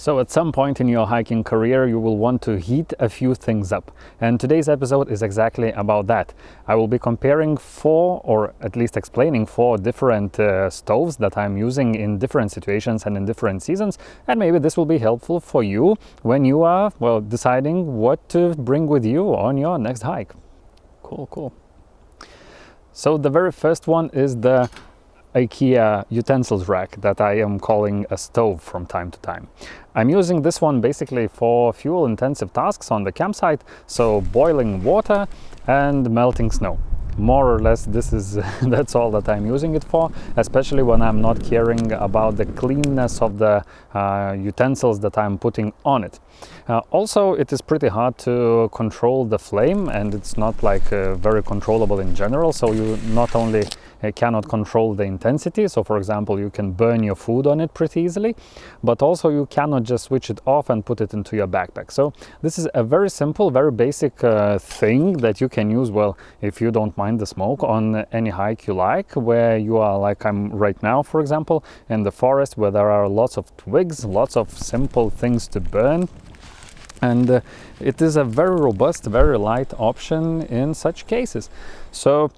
So at some point in your hiking career, you will want to heat a few things up. And today's episode is exactly about that. I will be comparing four, or at least explaining four different stoves that I'm using in different situations and in different seasons. And maybe this will be helpful for you when you are, well, deciding what to bring with you on your next hike. Cool. So the very first one is the IKEA utensils rack that I am calling a stove from time to time. I'm using this one basically for fuel intensive tasks on the campsite, so boiling water and melting snow. More or less that's all that I'm using it for, especially when I'm not caring about the cleanness of the utensils that I'm putting on it. Also, it is pretty hard to control the flame, and it's not like very controllable in general, so you not only cannot control the intensity, so for example you can burn your food on it pretty easily, but also you cannot just switch it off and put it into your backpack. So this is a very simple, very basic thing that you can use, well, if you don't mind the smoke, on any hike you like, where you are, like I'm right now, for example, in the forest where there are lots of twigs, lots of simple things to burn. And it is a very robust, very light option in such cases. So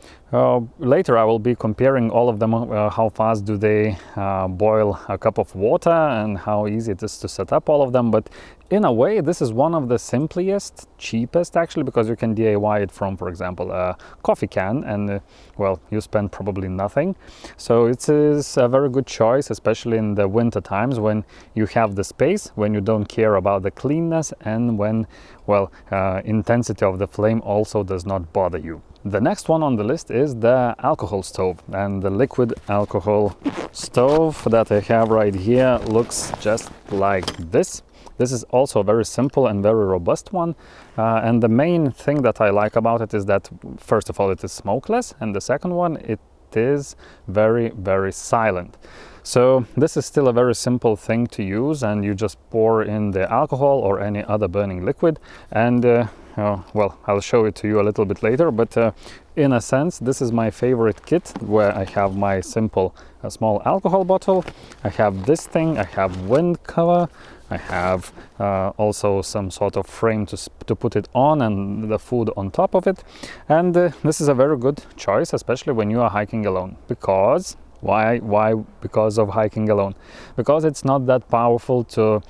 later I will be comparing all of them, how fast do they boil a cup of water and how easy it is to set up all of them. But in a way, this is one of the simplest, cheapest actually, because you can DIY it from, for example, a coffee can, and well, you spend probably nothing. So it is a very good choice, especially in the winter times when you have the space, when you don't care about the cleanness, and when, well, intensity of the flame also does not bother you. The next one on the list is the alcohol stove, and the liquid alcohol stove that I have right here looks just like this. This is also a very simple and very robust one, and the main thing that I like about it is that, first of all, it is smokeless, and the second one, it is very, very silent. So this is still a very simple thing to use, and you just pour in the alcohol or any other burning liquid, and well, I'll show it to you a little bit later, but in a sense, this is my favorite kit, where I have my simple small alcohol bottle, I have this thing, I have wind cover, I have also some sort of frame to put it on, and the food on top of it. And this is a very good choice, especially when you are hiking alone. Because why? Because of hiking alone? Because it's not that powerful to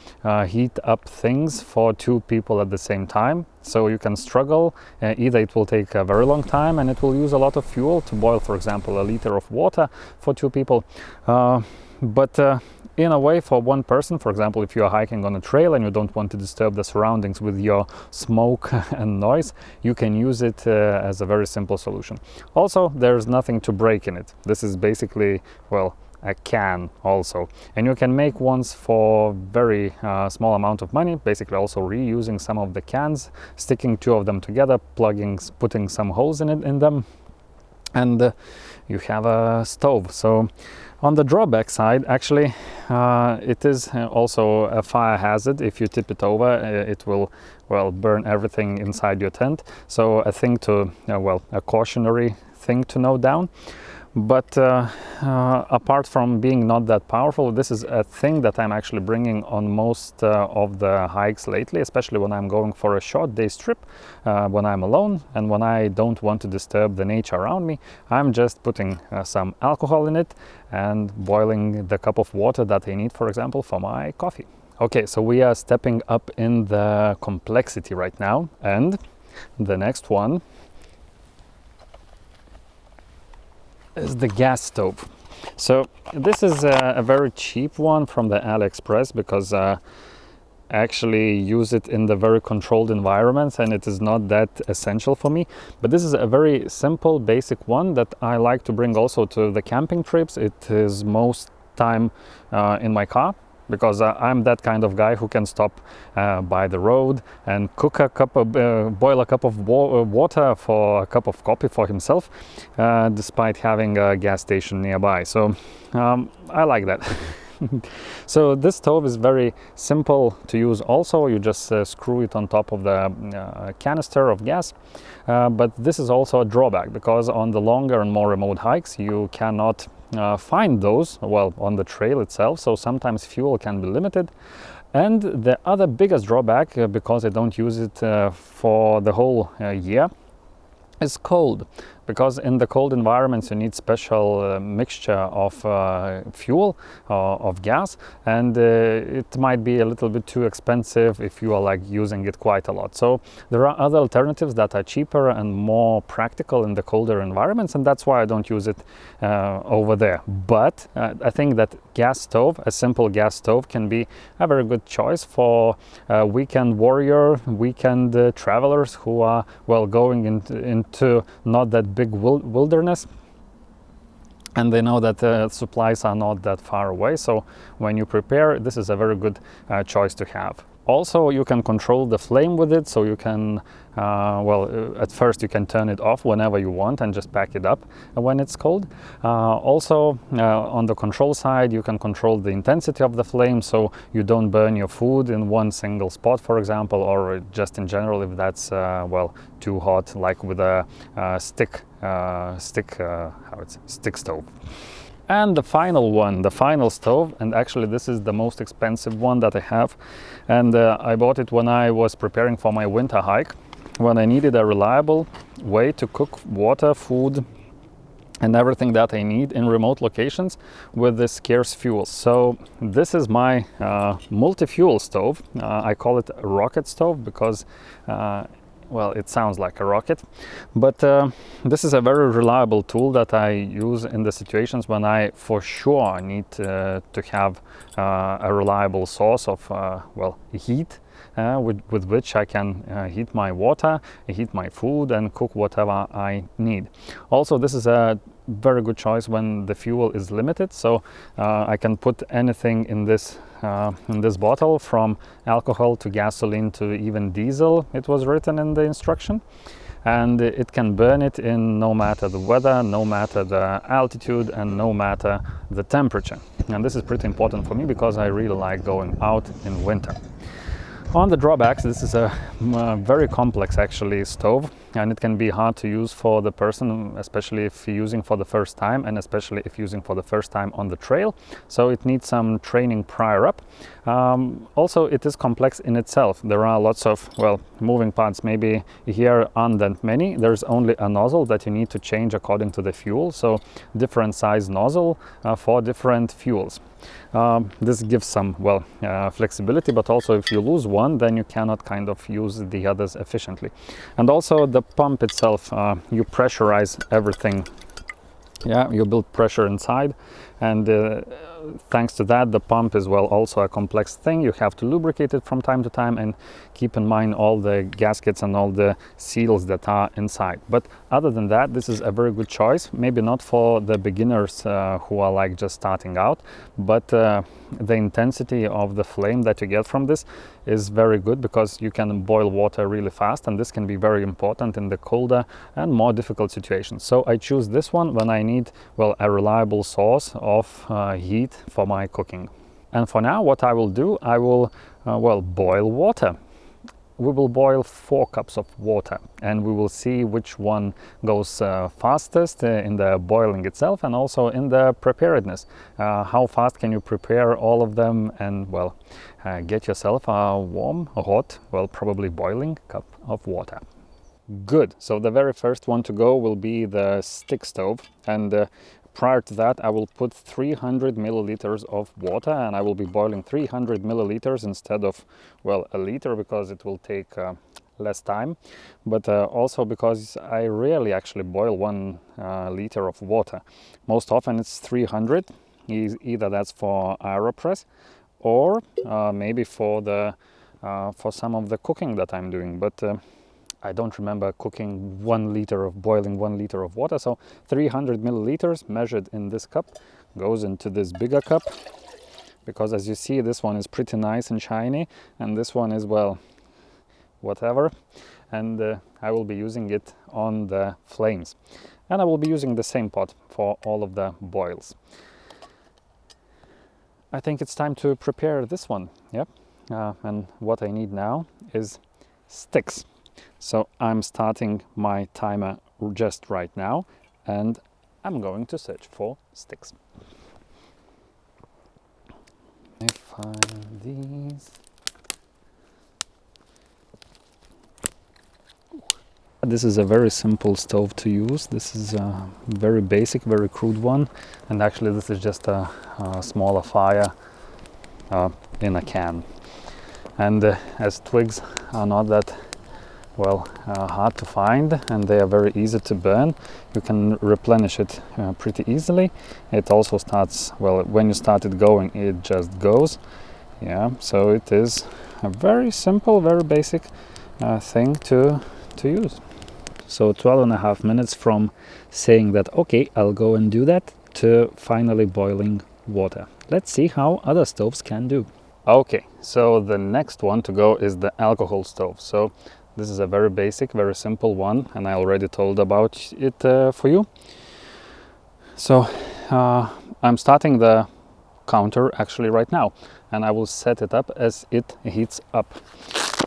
heat up things for two people at the same time. So you can struggle. Either it will take a very long time and it will use a lot of fuel to boil, for example, a liter of water for two people. But in a way, for one person, for example, if you are hiking on a trail and you don't want to disturb the surroundings with your smoke and noise, you can use it as a very simple solution. Also, there's nothing to break in it. This is basically, well, a can also, and you can make ones for very small amount of money, basically also reusing some of the cans, sticking two of them together, putting some holes in them, and you have a stove. So on the drawback side, actually, it is also a fire hazard. If you tip it over, it will, well, burn everything inside your tent. So a thing to, well, a cautionary thing to note down. But apart from being not that powerful, this is a thing that I'm actually bringing on most of the hikes lately, especially when I'm going for a short day's trip, when I'm alone and when I don't want to disturb the nature around me. I'm just putting some alcohol in it and boiling the cup of water that I need, for example, for my coffee. Okay, so we are stepping up in the complexity right now, and the next one is the gas stove. So this is a very cheap one from the AliExpress, because I actually use it in the very controlled environments and it is not that essential for me. But this is a very simple, basic one that I like to bring also to the camping trips. It is most time in my car, because I'm that kind of guy who can stop by the road and cook a cup of, boil a cup of water for a cup of coffee for himself, despite having a gas station nearby. So I like that. So this stove is very simple to use also. You just screw it on top of the canister of gas. But this is also a drawback, because on the longer and more remote hikes you cannot find those, well, on the trail itself. So sometimes fuel can be limited. And the other biggest drawback, because I don't use it for the whole year, is cold. Because in the cold environments you need special mixture of fuel, of gas, and it might be a little bit too expensive if you are like using it quite a lot. So there are other alternatives that are cheaper and more practical in the colder environments, and that's why I don't use it over there. But I think that gas stove, a simple gas stove, can be a very good choice for weekend warrior, weekend travelers who are, well, going into not that big wilderness, and they know that supplies are not that far away. So when you prepare, this is a very good choice to have. Also, you can control the flame with it, so you can at first you can turn it off whenever you want and just back it up when it's cold. Also, on the control side, you can control the intensity of the flame, so you don't burn your food in one single spot, for example, or just in general if that's too hot, like with a stick stove. And the final one, the final stove, and actually this is the most expensive one that I have, and I bought it when I was preparing for my winter hike, when I needed a reliable way to cook water, food, and everything that I need in remote locations with the scarce fuel. So this is my multi-fuel stove. I call it a rocket stove because well, it sounds like a rocket, but this is a very reliable tool that I use in the situations when I for sure need to have a reliable source of heat with which I can heat my water, heat my food, and cook whatever I need. Also, this is a very good choice when the fuel is limited, so I can put anything in this bottle, from alcohol to gasoline to even diesel, it was written in the instruction, and it can burn it in no matter the weather, no matter the altitude, and no matter the temperature. And this is pretty important for me because I really like going out in winter. On the drawbacks, this is a very complex actually stove, and it can be hard to use for the person, especially if using for the first time, and especially if using for the first time on the trail. So it needs some training prior up. Also, it is complex in itself. There are lots of, moving parts. Maybe here aren't that many. There's only a nozzle that you need to change according to the fuel. So different size nozzle for different fuels. This gives some flexibility, but also if you lose one, then you cannot kind of use the others efficiently. And also the pump itself, you pressurize everything. Yeah, you build pressure inside, and thanks to that, the pump is also a complex thing. You have to lubricate it from time to time and keep in mind all the gaskets and all the seals that are inside. But other than that, this is a very good choice. Maybe not for the beginners who are like just starting out, but the intensity of the flame that you get from this is very good, because you can boil water really fast, and this can be very important in the colder and more difficult situations. So I choose this one when I need a reliable source of heat for my cooking. And for now, what I will do, I will boil water. We will boil 4 cups of water, and we will see which one goes fastest in the boiling itself, and also in the preparedness. How fast can you prepare all of them, and get yourself a warm, hot, probably boiling cup of water. Good. So the very first one to go will be the stick stove, and prior to that, I will put 300 milliliters of water, and I will be boiling 300 milliliters instead of, a liter, because it will take less time, but also because I rarely actually boil 1 liter of water. Most often it's 300, either that's for AeroPress or maybe for some of the cooking that I'm doing, but I don't remember cooking boiling 1 liter of water. So 300 milliliters measured in this cup goes into this bigger cup, because as you see, this one is pretty nice and shiny, and this one is whatever, and I will be using it on the flames, and I will be using the same pot for all of the boils. I think it's time to prepare this one. Yep. And what I need now is sticks. So I'm starting my timer just right now, and I'm going to search for sticks. Let me find these. This is a very simple stove to use. This is a very basic, very crude one, and actually this is just a smaller fire in a can. And as twigs are not that hard to find, and they are very easy to burn, you can replenish it pretty easily. It also starts, when you start it going, it just goes. Yeah, so it is a very simple, very basic thing to use. So 12.5 minutes from saying that okay, I'll go and do that, to finally boiling water. Let's see how other stoves can do. Okay, so the next one to go is the alcohol stove. So this is a very basic, very simple one, and I already told about it for you. So I'm starting the counter actually right now, and I will set it up as it heats up.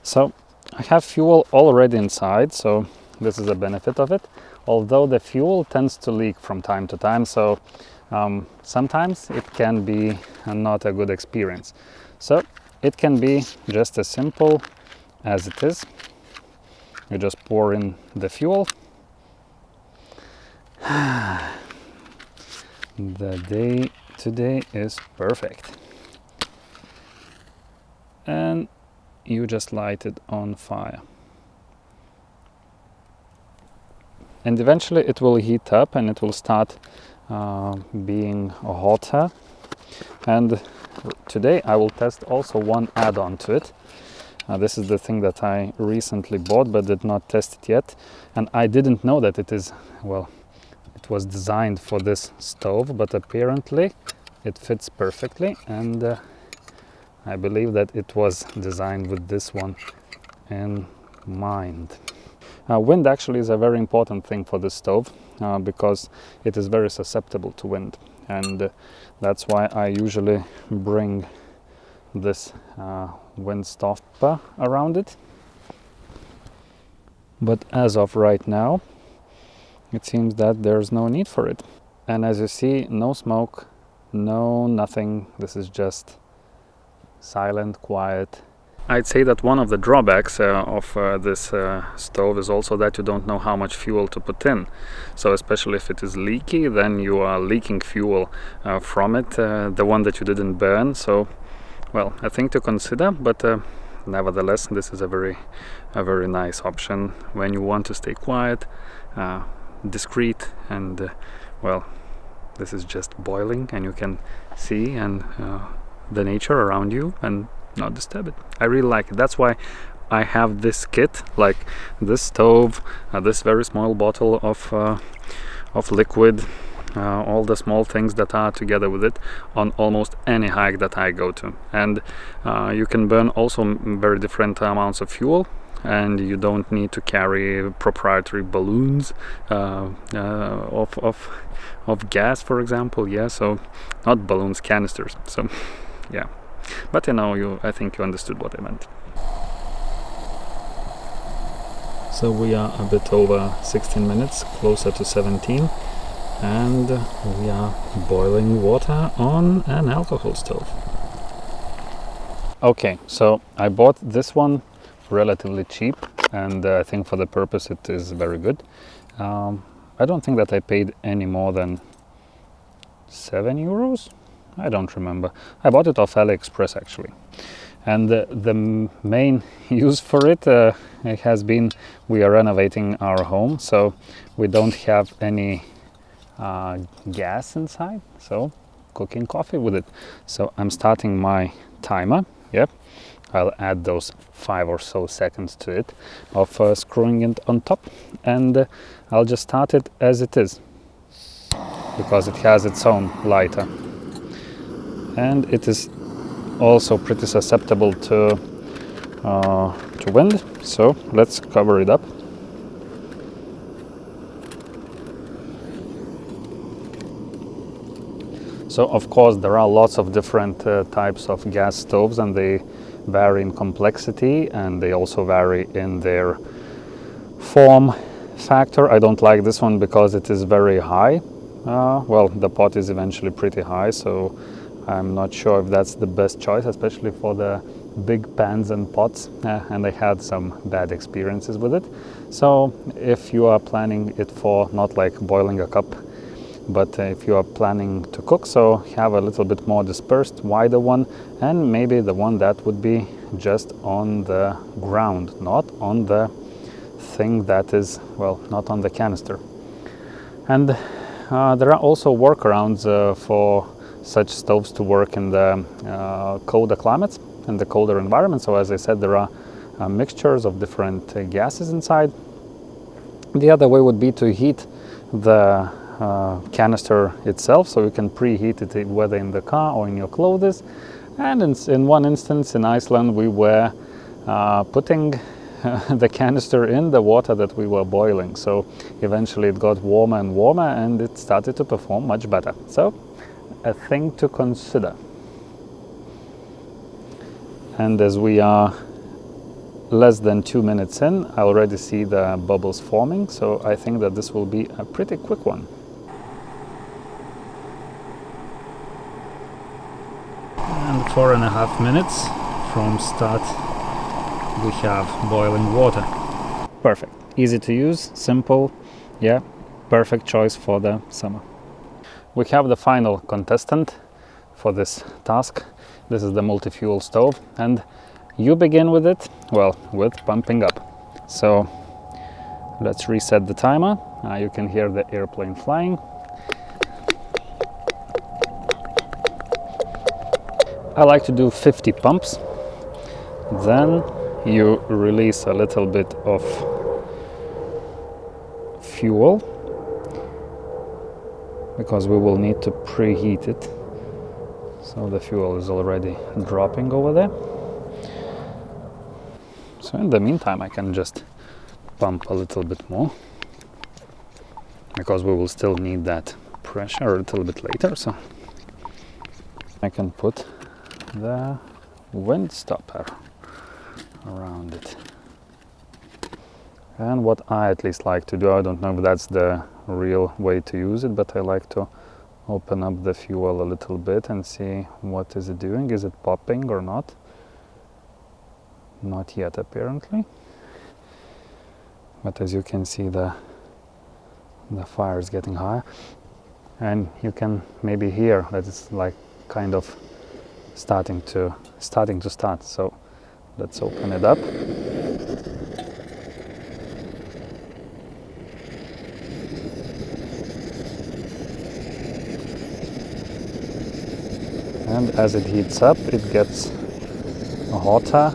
So I have fuel already inside, so this is a benefit of it, although the fuel tends to leak from time to time, so sometimes it can be not a good experience. So it can be just as simple as it is. You just pour in the fuel. The day today is perfect. And you just light it on fire. And eventually it will heat up and it will start being hotter. And today I will test also one add-on to it. This is the thing that I recently bought but did not test it yet, and I didn't know that it was designed for this stove, but apparently it fits perfectly, and I believe that it was designed with this one in mind. Wind actually is a very important thing for this stove because it is very susceptible to wind, and that's why I usually bring this wind stopper around it. But as of right now, it seems that there's no need for it. And as you see, no smoke, no nothing. This is just silent, quiet. I'd say that one of the drawbacks of this stove is also that you don't know how much fuel to put in. So especially if it is leaky, then you are leaking fuel from it, the one that you didn't burn. So a thing to consider, but nevertheless, this is a very nice option when you want to stay quiet, discreet, and this is just boiling, and you can see and the nature around you and not disturb it. I really like it. That's why I have this kit, like this stove, this very small bottle of liquid. All the small things that are together with it on almost any hike that I go to, and you can burn also very different amounts of fuel, and you don't need to carry proprietary balloons of gas, for example. Yeah, so not balloons, canisters. So yeah, but I think you understood what I meant. So we are a bit over 16 minutes, closer to 17. And we are boiling water on an alcohol stove. Okay, so I bought this one relatively cheap, and I think for the purpose it is very good. I don't think that I paid any more than €7. I don't remember. I bought it off AliExpress actually. And the main use for it, it has been, we are renovating our home, so we don't have any gas inside, so cooking coffee with it. So I'm starting my timer. Yep, I'll add those 5 or so seconds to it of screwing it on top, and I'll just start it as it is because it has its own lighter, and it is also pretty susceptible to wind. So let's cover it up. So of course there are lots of different types of gas stoves, and they vary in complexity, and they also vary in their form factor. I don't like this one because it is very high. The pot is eventually pretty high, so I'm not sure if that's the best choice, especially for the big pans and pots, and I had some bad experiences with it. So if you are planning it for not like boiling a cup, but if you are planning to cook, so have a little bit more dispersed, wider one, and maybe the one that would be just on the ground, not on the thing that is, well, not on the canister. And there are also workarounds for such stoves to work in the colder climates and the colder environment. So as I said, there are mixtures of different gases inside. The other way would be to heat the canister itself, so you can preheat it whether in the car or in your clothes. And in one instance in Iceland, we were putting the canister in the water that we were boiling, so eventually it got warmer and warmer and it started to perform much better. So a thing to consider. And as we are less than 2 minutes in, I already see the bubbles forming, so I think that this will be a pretty quick one. And 4.5 minutes from start we have boiling water. Perfect. Easy to use, simple, yeah, perfect choice for the summer. We have the final contestant for this task. This is the multi-fuel stove, and you begin with it, well, with pumping up. So let's reset the timer. You can hear the airplane flying. I like to do 50 pumps. Then you release a little bit of fuel, because we will need to preheat it. So the fuel is already dropping over there. So in the meantime, I can just pump a little bit more, because we will still need that pressure a little bit later. So I can put the wind stopper around it. And what I at least like to do, I don't know if that's the real way to use it, but I like to open up the fuel a little bit and see what is it doing. Is it popping or not? Not yet, apparently. But as you can see, the fire is getting higher, and you can maybe hear that it's like kind of starting to start. So let's open it up. And as it heats up, it gets hotter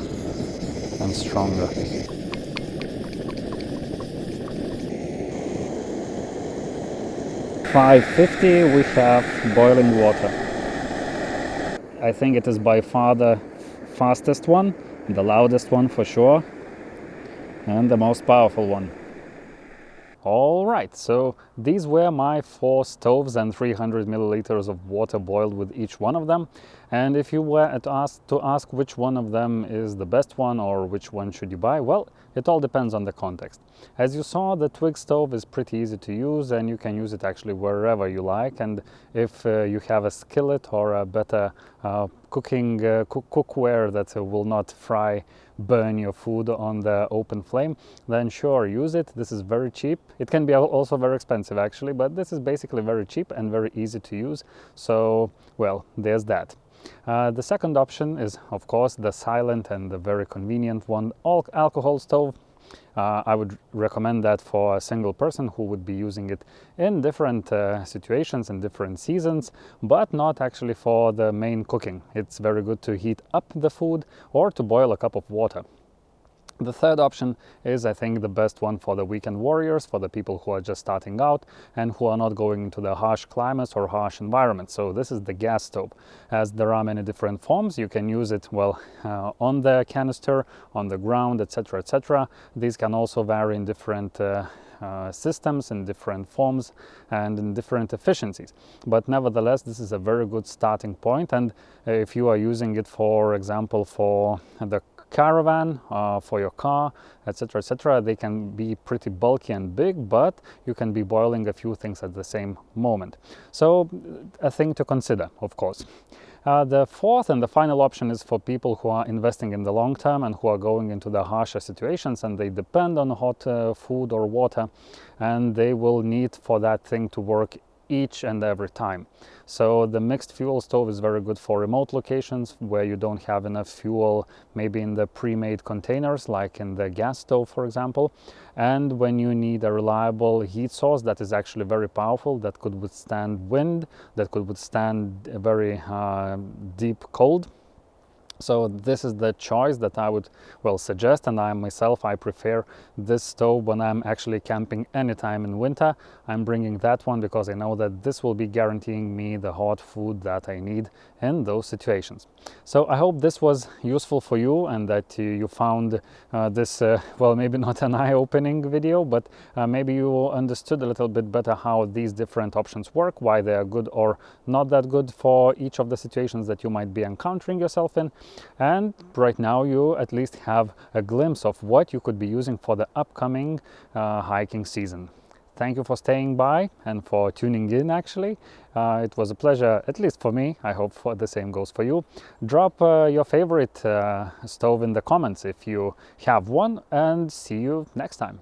and stronger. $5.50 we have boiling water. I think it is by far the fastest one, the loudest one for sure, and the most powerful one. All right, so these were my 4 stoves and 300 milliliters of water boiled with each one of them. And if you were to ask which one of them is the best one or which one should you buy, well, it all depends on the context. As you saw, the Twig stove is pretty easy to use, and you can use it actually wherever you like. And if you have a skillet or a better cookware that will not burn your food on the open flame, then sure, use it. This is very cheap. It can be also very expensive actually, but this is basically very cheap and very easy to use. So, well, there's that. The second option is, of course, the silent and the very convenient one, alcohol stove. I would recommend that for a single person who would be using it in different situations and different seasons, but not actually for the main cooking. It's very good to heat up the food or to boil a cup of water. The third option is, I think, the best one for the weekend warriors, for the people who are just starting out and who are not going into the harsh climates or harsh environments. So this is the gas stove. As there are many different forms, you can use it, well, on the canister, on the ground, etc., etc. These can also vary in different systems, in different forms and in different efficiencies. But nevertheless, this is a very good starting point. And if you are using it, for example, for the caravan, for your car, etc., etc., they can be pretty bulky and big, but you can be boiling a few things at the same moment. So a thing to consider, of course. The fourth and the final option is for people who are investing in the long term and who are going into the harsher situations and they depend on hot food or water, and they will need for that thing to work each and every time. So the mixed fuel stove is very good for remote locations where you don't have enough fuel, maybe in the pre-made containers like in the gas stove, for example, and when you need a reliable heat source that is actually very powerful, that could withstand wind, that could withstand a very deep cold. So this is the choice that I would, well, suggest, and I myself, I prefer this stove when I'm actually camping anytime in winter. I'm bringing that one because I know that this will be guaranteeing me the hot food that I need in those situations. So I hope this was useful for you and that you found this, well, maybe not an eye-opening video, but maybe you understood a little bit better how these different options work, why they are good or not that good for each of the situations that you might be encountering yourself in. And right now you at least have a glimpse of what you could be using for the upcoming hiking season. Thank you for staying by and for tuning in, actually. It was a pleasure, at least for me. I hope the same goes for you. Drop your favorite stove in the comments if you have one, and see you next time.